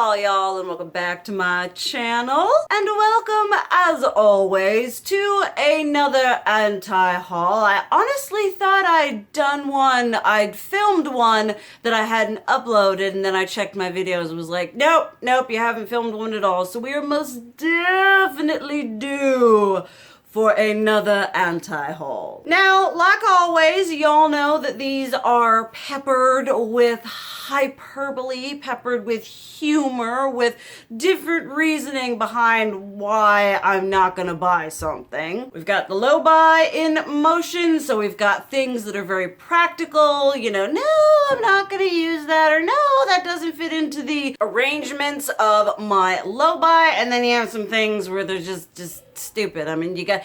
Hi y'all, and welcome back to my channel. And welcome, as always, to another anti-haul. I honestly thought I'd filmed one that I hadn't uploaded, and then I checked my videos and was like, nope, you haven't filmed one at all. So we are most definitely due for another anti-haul. Now, like always, y'all know that these are peppered with hyperbole, peppered with humor, with different reasoning behind why I'm not gonna buy something. We've got the low buy in motion, so we've got things that are very practical, you know, no, I'm not gonna use that, or no, that doesn't fit into the arrangements of my low buy, and then you have some things where they're just stupid. I mean, you gotta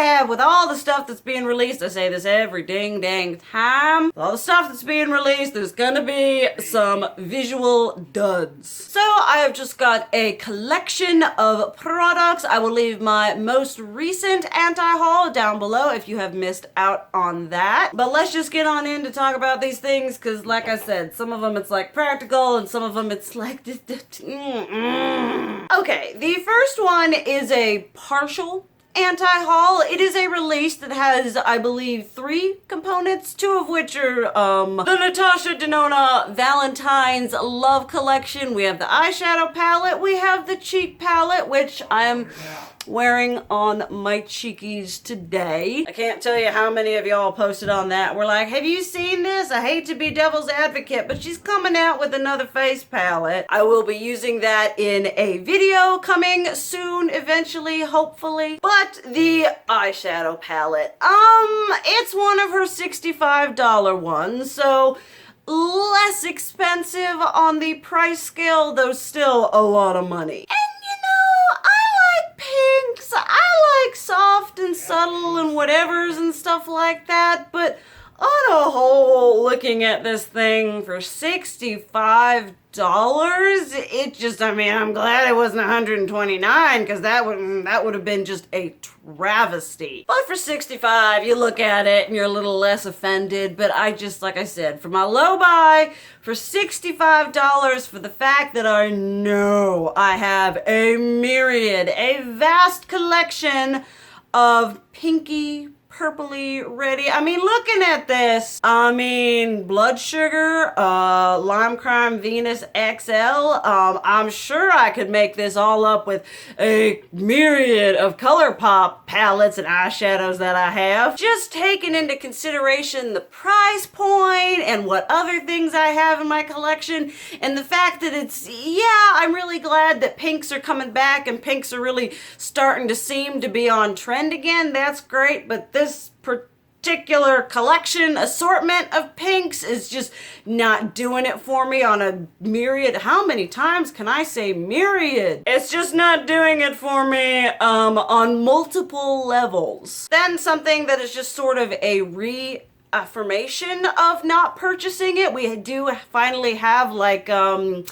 have, with all the stuff that's being released, I say this every dang time, with all the stuff that's being released, there's gonna be some visual duds. So I have just got a collection of products. I will leave my most recent anti-haul down below if you have missed out on that. But let's just get on in to talk about these things, because like I said, some of them it's like practical and some of them it's like Okay, the first one is a partial anti-haul. It is a release that has, I believe, 3 components, 2 of which are the Natasha Denona Valentine's Love collection. We have the eyeshadow palette, we have the cheek palette, which I'm wearing on my cheekies today. I can't tell you how many of y'all posted on that. We're like, have you seen this? I hate to be devil's advocate, but she's coming out with another face palette. I will be using that in a video coming soon, eventually, hopefully. But the eyeshadow palette, it's one of her $65 ones, so less expensive on the price scale, though still a lot of money. Pinks. I like soft and subtle and whatevers and stuff like that, but on a whole, looking at this thing for $65, it just, I mean, I'm glad it wasn't $129, because that would have been just a travesty. But for $65, you look at it and you're a little less offended. But I just, like I said, for my low buy, for $65, for the fact that I know I have a vast collection of pinky, purpley ready. I mean, looking at this, I mean, Blood Sugar, Lime Crime Venus XL, I'm sure I could make this all up with a myriad of Colourpop palettes and eyeshadows that I have. Just taking into consideration the price point and what other things I have in my collection, and the fact that I'm really glad that pinks are coming back and pinks are really starting to seem to be on trend again. That's great, but this particular collection assortment of pinks is just not doing it for me on a myriad. How many times can I say myriad? It's just not doing it for me on multiple levels. Then something that is just sort of a reaffirmation of not purchasing it. We do finally have like a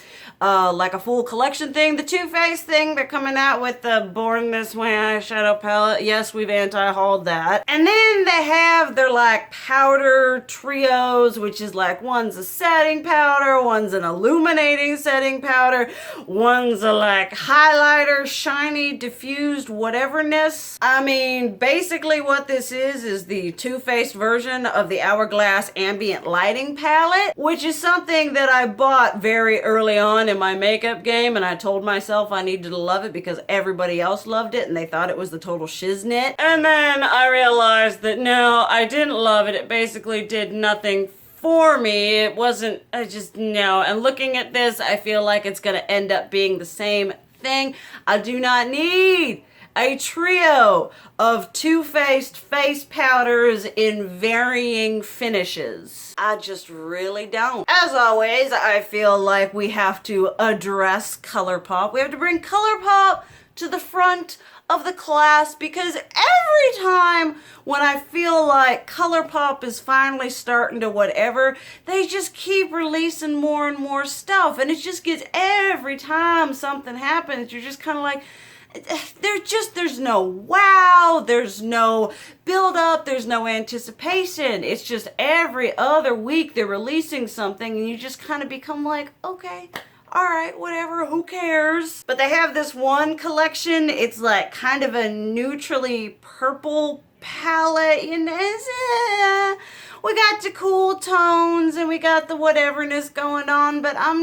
full collection thing. The Too Faced thing, they're coming out with the Born This Way eyeshadow palette. Yes, we've anti-hauled that. And then they have their like powder trios, which is like one's a setting powder, one's an illuminating setting powder, one's a like highlighter, shiny, diffused whateverness. I mean, basically what this is the Too Faced version of the Hourglass ambient lighting palette, which is something that I bought very early on in my makeup game, and I told myself I needed to love it because everybody else loved it and they thought it was the total shiznit. And then I realized that no, I didn't love it. It basically did nothing for me. It wasn't, no. And looking at this, I feel like it's gonna end up being the same thing. I do not need a trio of Too Faced face powders in varying finishes. I just really don't. As always, I feel like we have to address Colourpop. We have to bring Colourpop to the front of the class, because every time when I feel like Colourpop is finally starting to whatever, they just keep releasing more and more stuff, and it just gets, every time something happens, you're just kind of like, there's no wow, there's no build up, there's no anticipation. It's just every other week they're releasing something and you just kind of become like, okay, all right, whatever, who cares? But they have this one collection. It's like kind of a neutrally purple palette, you know. We got the cool tones and we got the whateverness going on, but I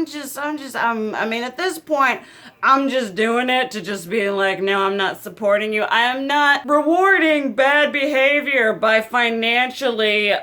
mean, at this point, I'm just doing it to just be like, no, I'm not supporting you. I am not rewarding bad behavior by financially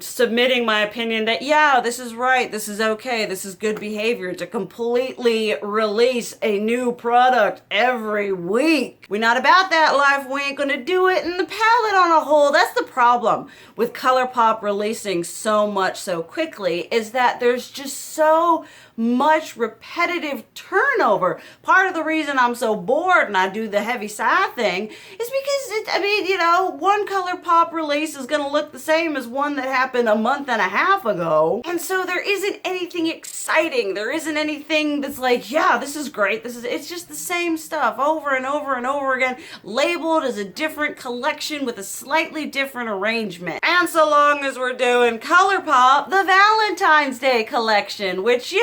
submitting my opinion that, yeah, this is right, this is okay, this is good behavior to completely release a new product every week. We're not about that life. We ain't gonna do it in the palette on a whole. That's the problem with Colourpop releasing so much so quickly, is that there's just so much repetitive turnover. Part of the reason I'm so bored and I do the heavy sigh thing is because one Colourpop release is gonna look the same as one that happened a month and a half ago. And so there isn't anything exciting. There isn't anything that's like, yeah, this is great. It's just the same stuff over and over and over again, labeled as a different collection with a slightly different arrangement. And so long as we're doing Colourpop, the Valentine's Day collection, which,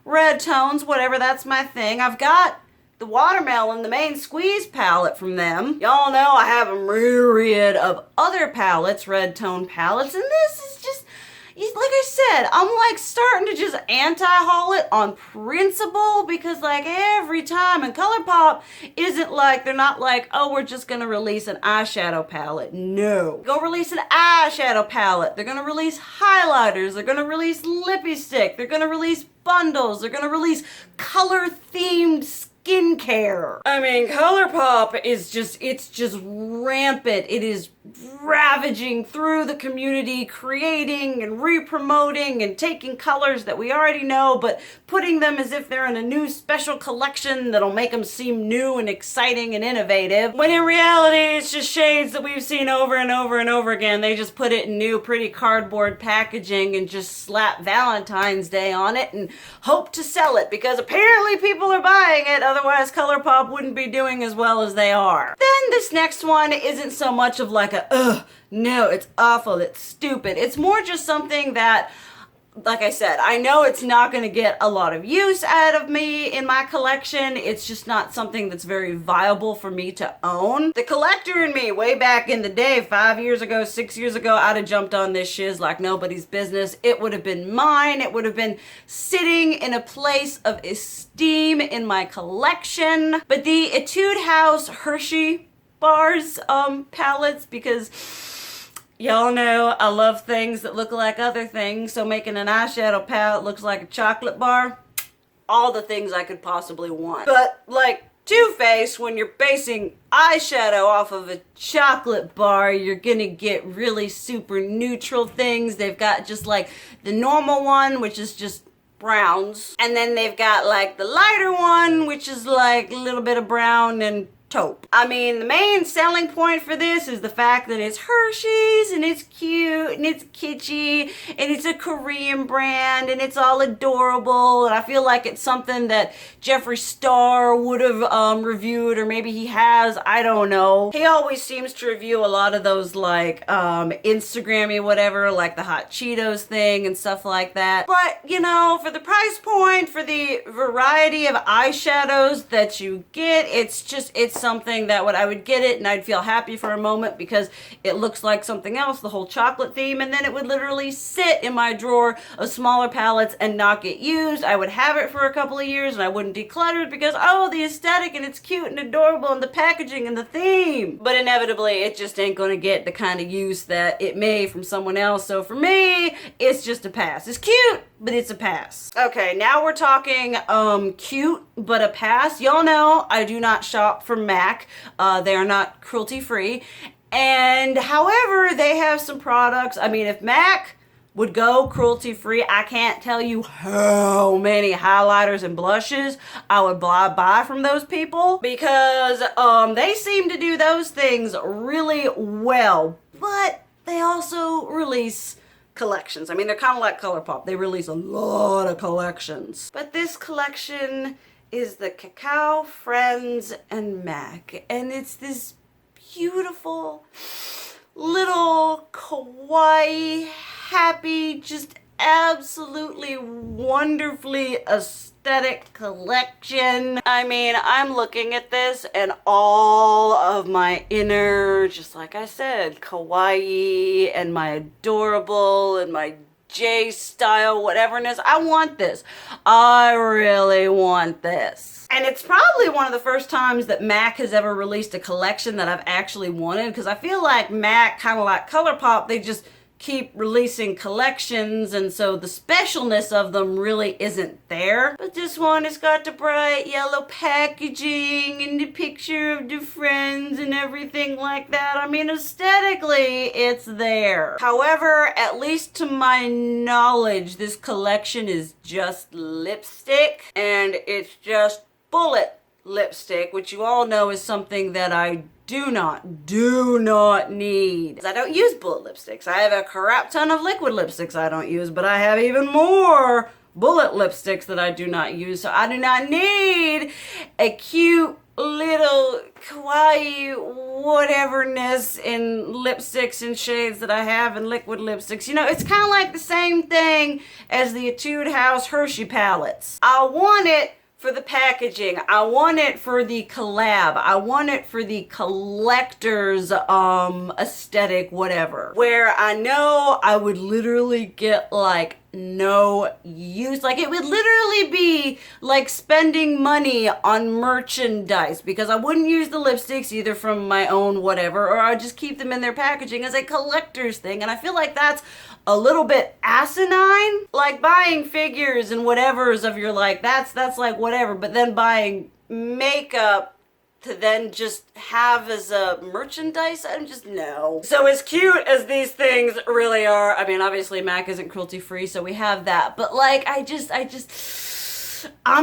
red tones, whatever, that's my thing. I've got the watermelon, the main squeeze palette from them. Y'all know I have a myriad of other palettes, red tone palettes, and this is just, like I said, I'm like starting to just anti-haul it on principle, because like every time, and Colourpop isn't like, they're not like, oh, we're just gonna release an eyeshadow palette. No. Go release an eyeshadow palette. They're gonna release highlighters. They're gonna release lippy stick. They're gonna release bundles. They're gonna release color-themed skincare. I mean, Colourpop is it's just rampant. It is ravaging through the community, creating and re-promoting and taking colors that we already know, but putting them as if they're in a new special collection that'll make them seem new and exciting and innovative, when in reality, it's just shades that we've seen over and over and over again. They just put it in new, pretty cardboard packaging and just slap Valentine's Day on it and hope to sell it, because apparently people are buying it. Otherwise, Colourpop wouldn't be doing as well as they are. Then this next one isn't so much of like a, ugh, no, it's awful, it's stupid. It's more just something that, like I said, I know it's not going to get a lot of use out of me in my collection. It's just not something that's very viable for me to own. The collector in me, way back in the day, 5 years ago, 6 years ago, I'd have jumped on this shiz like nobody's business. It would have been mine. It would have been sitting in a place of esteem in my collection. But the Etude House Hershey bars palettes, because y'all know I love things that look like other things, so making an eyeshadow palette looks like a chocolate bar, all the things I could possibly want. But like Too Faced, when you're basing eyeshadow off of a chocolate bar, you're gonna get really super neutral things. They've got just like the normal one, which is just browns, and then they've got like the lighter one, which is like a little bit of brown and taupe. I mean, the main selling point for this is the fact that it's Hershey's and it's cute and it's kitschy and it's a Korean brand and it's all adorable, and I feel like it's something that Jeffree Star would have reviewed, or maybe he has, I don't know. He always seems to review a lot of those like Instagram-y whatever, like the hot Cheetos thing and stuff like that. But for the price point, for the variety of eyeshadows that you get, it's something that I would get it and I'd feel happy for a moment because it looks like something else, the whole chocolate theme, and then it would literally sit in my drawer of smaller palettes and not get used. I would have it for a couple of years and I wouldn't declutter it because, oh, the aesthetic and it's cute and adorable and the packaging and the theme. But inevitably, it just ain't gonna get the kind of use that it may from someone else. So for me, it's just a pass. It's cute, but it's a pass. Okay, now we're talking cute, but a pass. Y'all know I do not shop from MAC. They are not cruelty free. And however, they have some products. I mean, if MAC would go cruelty free, I can't tell you how many highlighters and blushes I would buy from those people, because they seem to do those things really well. But they also release collections. I mean, they're kind of like Colourpop. They release a lot of collections. But this collection is the Kakao Friends and MAC, and it's this beautiful little kawaii, happy, just absolutely wonderfully aesthetic aesthetic collection. I mean, I'm looking at this and all of my inner, just like I said, kawaii and my adorable and my J-style whateverness. I want this. I really want this. And it's probably one of the first times that MAC has ever released a collection that I've actually wanted, because I feel like MAC, kind of like Colourpop, they just keep releasing collections, and so the specialness of them really isn't there. But this one has got the bright yellow packaging and the picture of the friends and everything like that. I mean, aesthetically, it's there. However, at least to my knowledge, this collection is just lipstick, and it's just bullet lipstick, which you all know is something that I do not need. I don't use bullet lipsticks. I have a crap ton of liquid lipsticks I don't use, but I have even more bullet lipsticks that I do not use. So I do not need a cute little kawaii whateverness in lipsticks and shades that I have in liquid lipsticks. You know, it's kind of like the same thing as the Etude House Hershey palettes. I want it for the packaging. I want it for the collab. I want it for the collector's aesthetic, whatever. Where I know I would literally get like no use. Like, it would literally be like spending money on merchandise, because I wouldn't use the lipsticks either from my own whatever, or I'd just keep them in their packaging as a collector's thing. And I feel like that's a little bit asinine. Like buying figures and whatevers of your, like, that's like whatever, but then buying makeup to then just have as a merchandise, I'm just, no. So as cute as these things really are, I mean, obviously MAC isn't cruelty free, so we have that, but like, I'm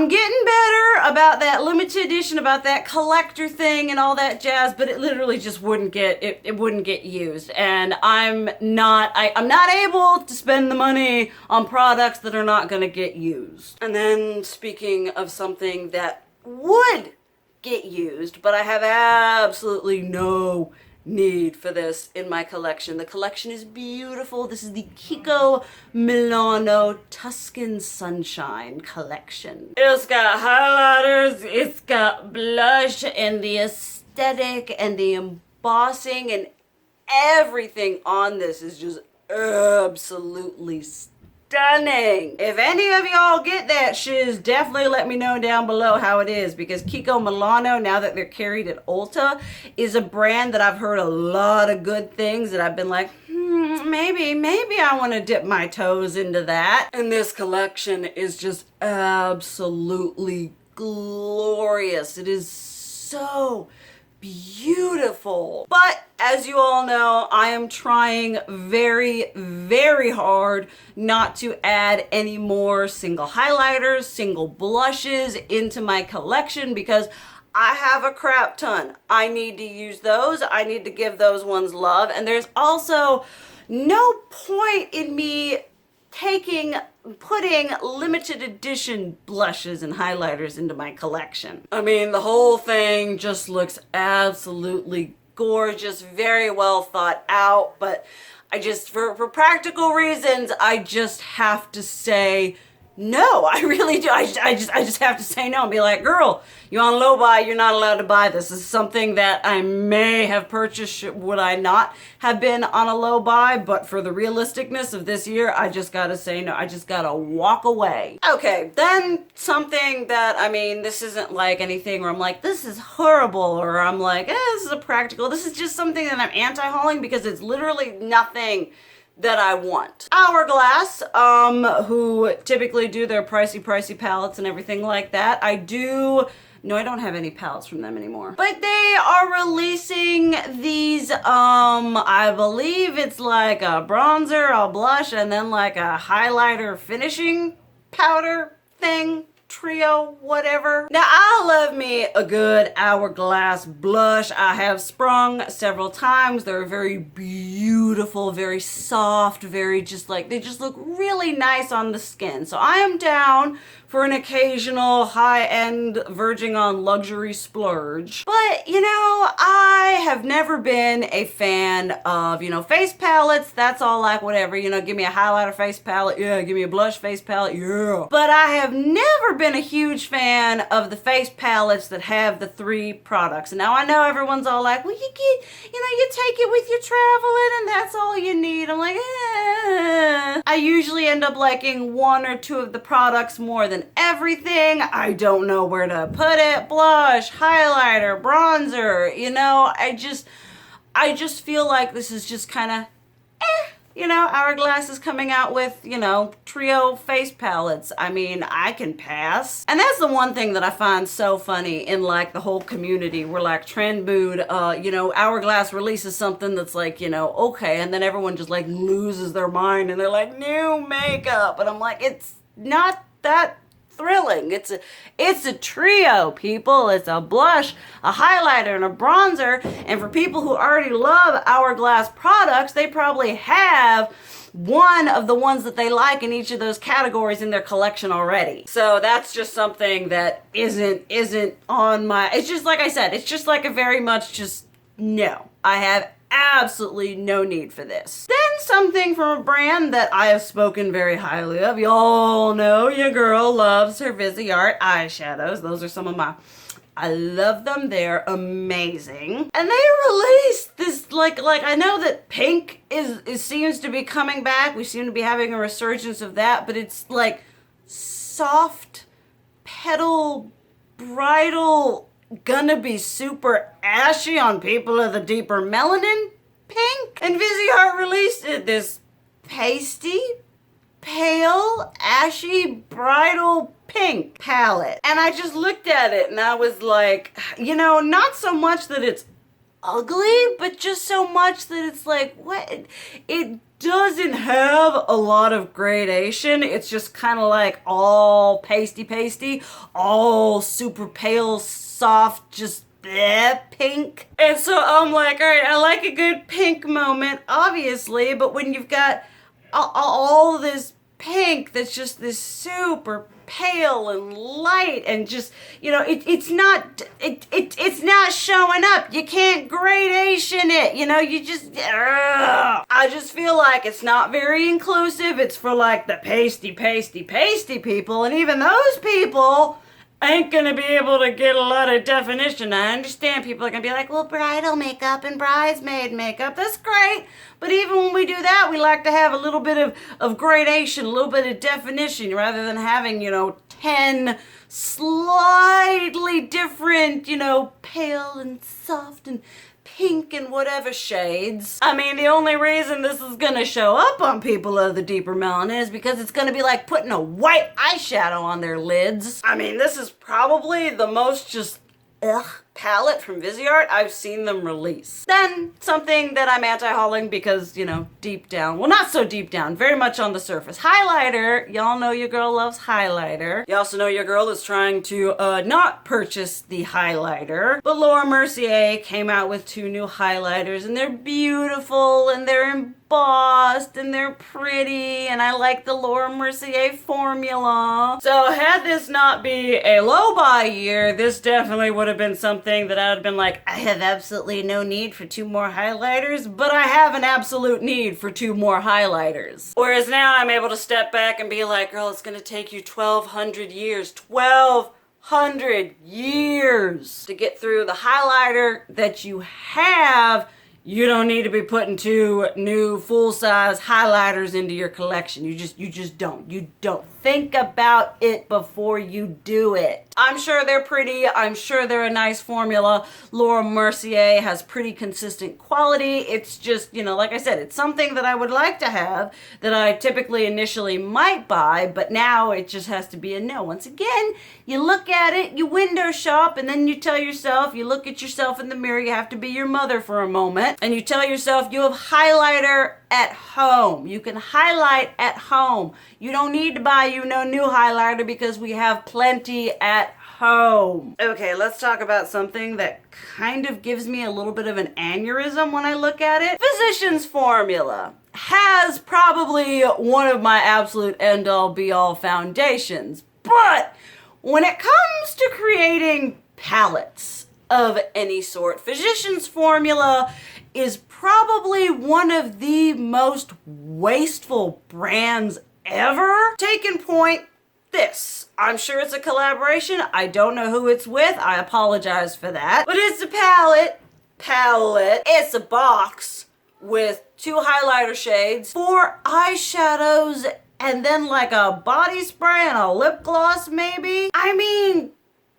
getting better about that limited edition, about that collector thing and all that jazz, but it literally just wouldn't get, it wouldn't get used. And I'm not able to spend the money on products that are not gonna get used. And then speaking of something that would get used, but I have absolutely no need for this in my collection. The collection is beautiful. This is the Kiko Milano Tuscan Sunshine collection. It's got highlighters, it's got blush, and the aesthetic and the embossing and everything on this is just absolutely stunning. If any of y'all get that shiz, definitely let me know down below how it is, because Kiko Milano, now that they're carried at Ulta, is a brand that I've heard a lot of good things that I've been like, maybe I want to dip my toes into that. And this collection is just absolutely glorious. It is so beautiful. But as you all know, I am trying very, very hard not to add any more single highlighters, single blushes into my collection, because I have a crap ton. I need to use those. I need to give those ones love. And there's also no point in me putting limited edition blushes and highlighters into my collection. I mean, the whole thing just looks absolutely gorgeous, very well thought out, but I just, for practical reasons, I just have to say no. I really do. I just have to say no and be like, girl, you on low buy, you're not allowed to buy this. This is something that I may have purchased would I not have been on a low buy, but for the realisticness of this year, I just gotta say no. I just gotta walk away. Okay, then something that, I mean, this isn't like anything where I'm like, this is horrible, or I'm like, this is a practical. This is just something that I'm anti-hauling because it's literally nothing that I want. Hourglass, who typically do their pricey palettes and everything like that. No, I don't have any palettes from them anymore. But they are releasing these, I believe it's like a bronzer, a blush, and then like a highlighter finishing powder thing. Trio, whatever. Now, I love me a good Hourglass blush. I have sprung several times. They're very beautiful, very soft, very just like, they just look really nice on the skin. So I am down for an occasional high-end verging on luxury splurge. But, you know, I have never been a fan of, you know, face palettes. That's all like whatever, you know, give me a highlighter face palette, yeah, give me a blush face palette, yeah. But I have never been a huge fan of the face palettes that have the 3 products. And now I know everyone's all like, well, you get, you know, you take it with you traveling and that's all you need. I'm like, eh. I usually end up liking 1 or 2 of the products more than everything. I don't know where to put it. Blush, highlighter, bronzer, you know, I just feel like this is just kind of you know, Hourglass is coming out with, you know, trio face palettes. I mean, I can pass. And that's the one thing that I find so funny in like the whole community. We're like trend mood, you know, Hourglass releases something that's like, you know, okay. And then everyone just like loses their mind and they're like, new makeup. And I'm like, it's not that thrilling. It's a trio, people. It's a blush, a highlighter, and a bronzer. And for people who already love Hourglass products, they probably have one of the ones that they like in each of those categories in their collection already. So that's just something that isn't on my, it's just like I said, it's just like a very much just no. I have absolutely no need for this. Then something from a brand that I have spoken very highly of. Y'all know your girl loves her Viseart eyeshadows. Those are some of my, I love them. They're amazing. And they released this, like I know that pink is seems to be coming back. We seem to be having a resurgence of that, but it's like soft petal bridal, gonna be super ashy on people of the deeper melanin pink. And Viseart released this pasty, pale, ashy, bridal pink palette. And I just looked at it and I was like, you know, not so much that it's ugly, but just so much that it's like, what? It doesn't have a lot of gradation. It's just kind of like all pasty, all super pale, soft, just bleh, pink. And so I'm like, all right, I like a good pink moment, obviously, but when you've got all this pink that's just this super pale and light and just, you know, it's not showing up. You can't gradation it, you know, you just, I just feel like it's not very inclusive. It's for like the pasty people, and even those people ain't gonna be able to get a lot of definition. I understand people are gonna be like, well, bridal makeup and bridesmaid makeup, that's great. But even when we do that, we like to have a little bit of gradation, a little bit of definition, rather than having, you know, 10 slightly different, you know, pale and soft and pink and whatever shades. I mean, the only reason this is gonna show up on people of the deeper melanin is because it's gonna be like putting a white eyeshadow on their lids. I mean, this is probably the most just palette from Viseart I've seen them release. Then something that I'm anti-hauling because, you know, deep down, well, not so deep down, very much on the surface. Highlighter. Y'all know your girl loves highlighter. You also know your girl is trying to not purchase the highlighter. But Laura Mercier came out with 2 new highlighters and they're beautiful and they're embossed and they're pretty, and I like the Laura Mercier formula. So had this not be a low buy year, this definitely would have been something that I would have been like, I have absolutely no need for 2 more highlighters, but I have an absolute need for 2 more highlighters. Whereas now I'm able to step back and be like, girl, it's gonna take you 1,200 years. 1,200 years to get through the highlighter that you have. You don't need to be putting 2 new full-size highlighters into your collection. You just don't. You don't. Think about it before you do it. I'm sure they're pretty. I'm sure they're a nice formula. Laura Mercier has pretty consistent quality. It's just, you know, like I said, it's something that I would like to have, that I typically initially might buy, but now it just has to be a no. Once again, you look at it, you window shop, and then you tell yourself, you look at yourself in the mirror, you have to be your mother for a moment, and you tell yourself you have highlighter at home. You can highlight at home. You don't need to buy you no new highlighter because we have plenty at home. Okay, let's talk about something that kind of gives me a little bit of an aneurysm when I look at it. Physicians Formula has probably one of my absolute end-all be-all foundations, But when it comes to creating palettes of any sort, Physicians Formula is probably one of the most wasteful brands ever. Take in point this. I'm sure it's a collaboration. I don't know who it's with. I apologize for that. But it's a palette. It's a box with 2 highlighter shades, 4 eyeshadows, and then like a body spray and a lip gloss maybe. I mean,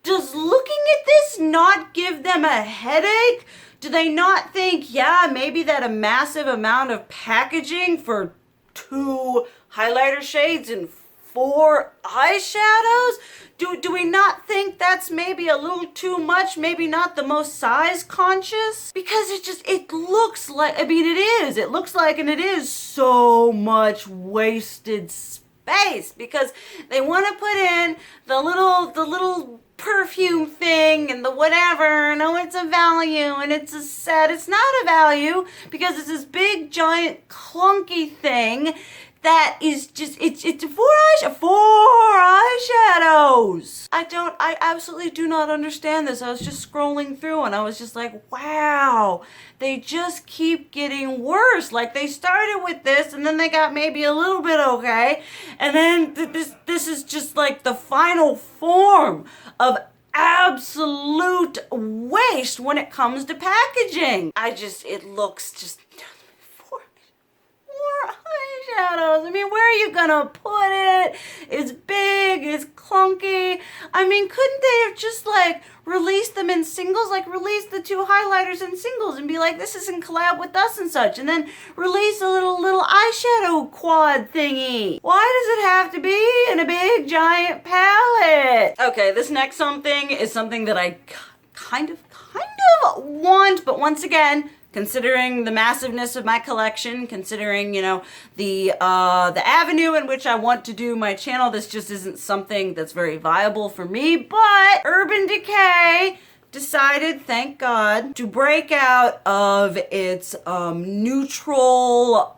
does looking at this not give them a headache? Do they not think, yeah, maybe that a massive amount of packaging for 2 highlighter shades and 4 eyeshadows? Do we not think that's maybe a little too much? Maybe not the most size conscious? Because it looks like, I mean it is. It looks like, and it is so much wasted space because they want to put in the little perfume thing and the whatever, no, it's a value and it's a set. It's not a value because it's this big giant clunky thing that is just, it's 4 eyeshadows. I absolutely do not understand this. I was just scrolling through and I was just like, wow, they just keep getting worse. Like they started with this and then they got maybe a little bit okay. And then this is just like the final form of absolute waste when it comes to packaging. It looks just, 4 eyeshadows. I mean, where are you gonna put it? It's big, it's clunky. I mean, couldn't they have just like released them in singles? Like release the 2 highlighters in singles and be like, this is in collab with us and such. And then release a little eyeshadow quad thingy. Why does it have to be in a big giant palette? Okay, this next something is something that I kind of want, but once again, considering the massiveness of my collection, considering, you know, the avenue in which I want to do my channel, this just isn't something that's very viable for me. But Urban Decay decided, thank God, to break out of its neutral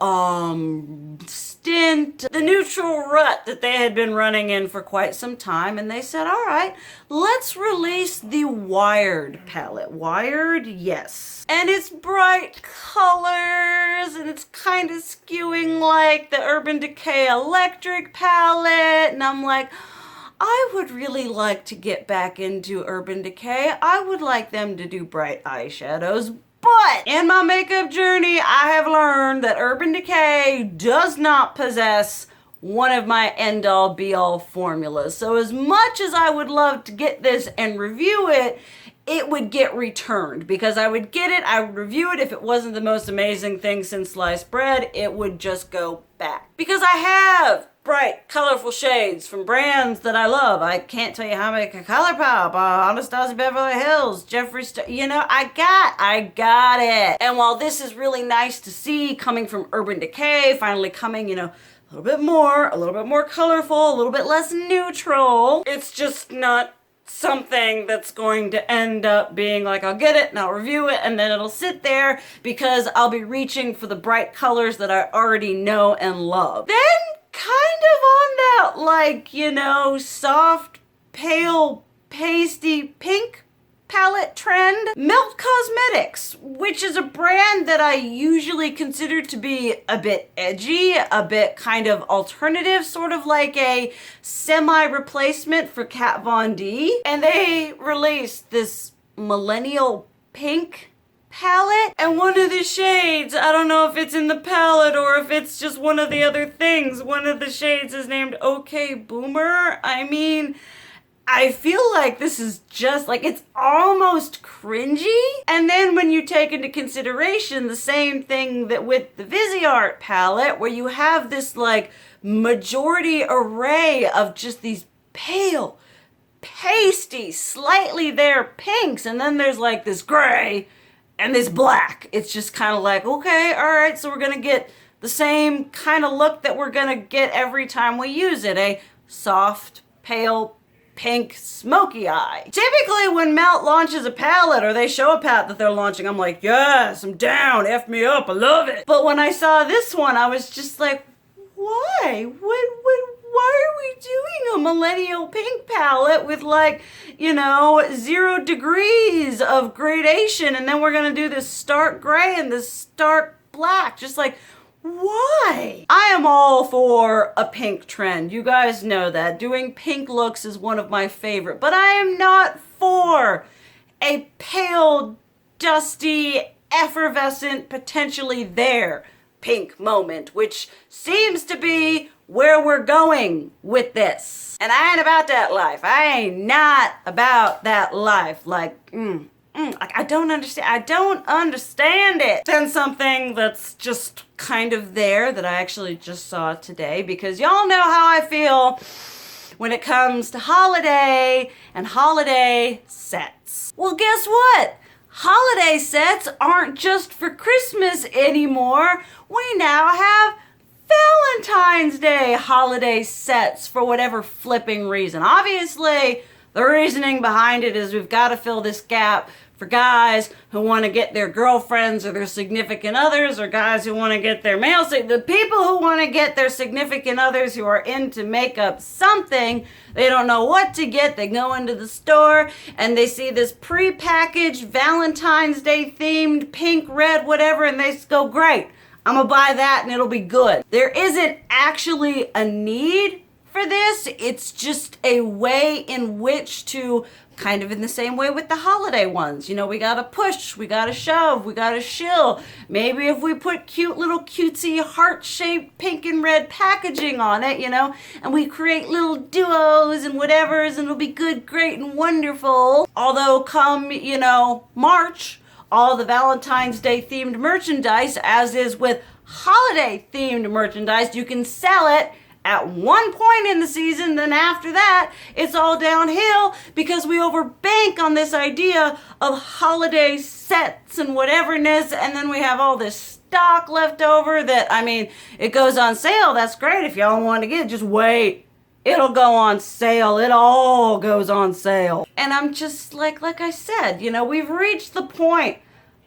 stint, the neutral rut that they had been running in for quite some time, and they said, all right, let's release the Wired palette. Wired, yes. And it's bright colors, and it's kind of skewing like the Urban Decay Electric palette, and I'm like, I would really like to get back into Urban Decay. I would like them to do bright eyeshadows, but in my makeup journey, I have learned that Urban Decay does not possess one of my end-all be-all formulas. So as much as I would love to get this and review it, it would get returned because I would get it, I would review it. If it wasn't the most amazing thing since sliced bread, it would just go back. Because I have bright, colorful shades from brands that I love. I can't tell you how many. Colourpop, Anastasia Beverly Hills, Jeffree Star, you know, I got it. And while this is really nice to see coming from Urban Decay, finally coming, you know, a little bit more colorful, a little bit less neutral, it's just not something that's going to end up being like, I'll get it and I'll review it and then it'll sit there because I'll be reaching for the bright colors that I already know and love. Then kind of on that, like, you know, soft, pale, pasty pink palette trend, Melt Cosmetics, which is a brand that I usually consider to be a bit edgy, a bit kind of alternative, sort of like a semi-replacement for Kat Von D. And they released this millennial pink palette, and one of the shades, I don't know if it's in the palette or if it's just one of the other things, one of the shades is named OK Boomer. I mean, I feel like this is just like, it's almost cringy. And then when you take into consideration the same thing that with the Viseart palette, where you have this like majority array of just these pale, pasty, slightly there pinks, and then there's like this gray and this black. It's just kind of like, okay, all right, so we're gonna get the same kind of look that we're gonna get every time we use it, a soft, pale, pink, smoky eye. Typically when Melt launches a palette or they show a palette that they're launching, I'm like, yes, I'm down, F me up, I love it. But when I saw this one, I was just like, why? why are we doing a millennial pink palette with like, you know, 0 degrees of gradation, and then we're gonna do this stark gray and this stark black? Just like, why? I am all for a pink trend. You guys know that. Doing pink looks is one of my favorite, but I am not for a pale, dusty, effervescent, potentially there pink moment, which seems to be where we're going with this. And I ain't about that life. I ain't not about that life. Like, I don't understand. I don't understand it. Then something that's just kind of there that I actually just saw today, because y'all know how I feel when it comes to holiday and holiday sets. Well, guess what? Holiday sets aren't just for Christmas anymore. We now have Valentine's Day holiday sets for whatever flipping reason. Obviously, the reasoning behind it is we've got to fill this gap for guys who want to get their girlfriends or their significant others, or guys who want to get their male, the people who want to get their significant others who are into makeup something. They don't know what to get. They go into the store and they see this pre-packaged Valentine's Day themed pink, red, whatever, and they go, great, I'm gonna buy that and it'll be good. There isn't actually a need for this. It's just a way in which to, kind of in the same way with the holiday ones, you know, we gotta push, we gotta shove, we gotta shill. Maybe if we put cute little cutesy heart-shaped pink and red packaging on it, you know, and we create little duos and whatevers, and it'll be good, great, and wonderful. Although come, you know, March, all the Valentine's Day themed merchandise, as is with holiday themed merchandise, you can sell it at one point in the season, then after that, it's all downhill because we overbank on this idea of holiday sets and whateverness, and then we have all this stock left over that, I mean, it goes on sale. That's great. If y'all want to get it, just wait. It'll go on sale. It all goes on sale. And I'm just like I said, you know, we've reached the point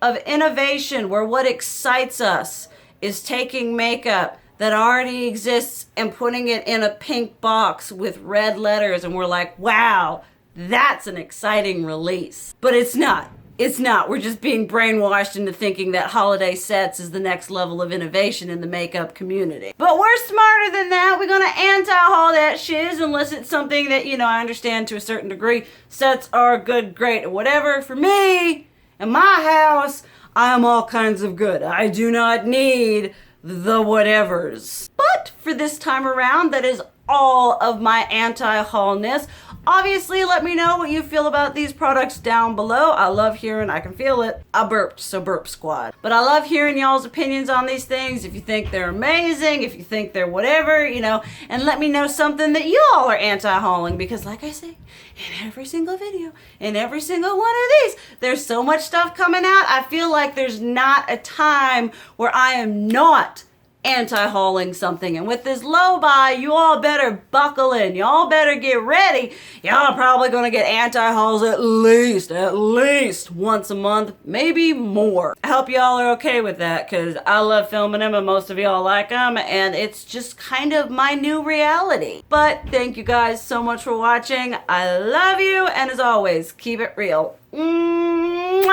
of innovation where what excites us is taking makeup that already exists and putting it in a pink box with red letters, and we're like, wow, that's an exciting release. But it's not. It's not. We're just being brainwashed into thinking that holiday sets is the next level of innovation in the makeup community. But we're smarter than that. We're gonna anti-haul that shiz unless it's something that, you know, I understand to a certain degree. Sets are good, great, or whatever. For me, in my house, I am all kinds of good. I do not need the whatevers. But for this time around, that is all of my anti-haulness. Obviously, let me know what you feel about these products down below. I love hearing, I can feel it. I burped, so burp squad. But I love hearing y'all's opinions on these things. If you think they're amazing, if you think they're whatever, you know, and let me know something that y'all are anti-hauling, because like I say, in every single video, in every single one of these, there's so much stuff coming out. I feel like there's not a time where I am not anti-hauling something. And with this low buy, you all better buckle in. Y'all better get ready. Y'all are probably gonna get anti-hauls at least once a month, maybe more. I hope y'all are okay with that, because I love filming them and most of y'all like them, and it's just kind of my new reality. But thank you guys so much for watching. I love you, and as always, keep it real. Mwah!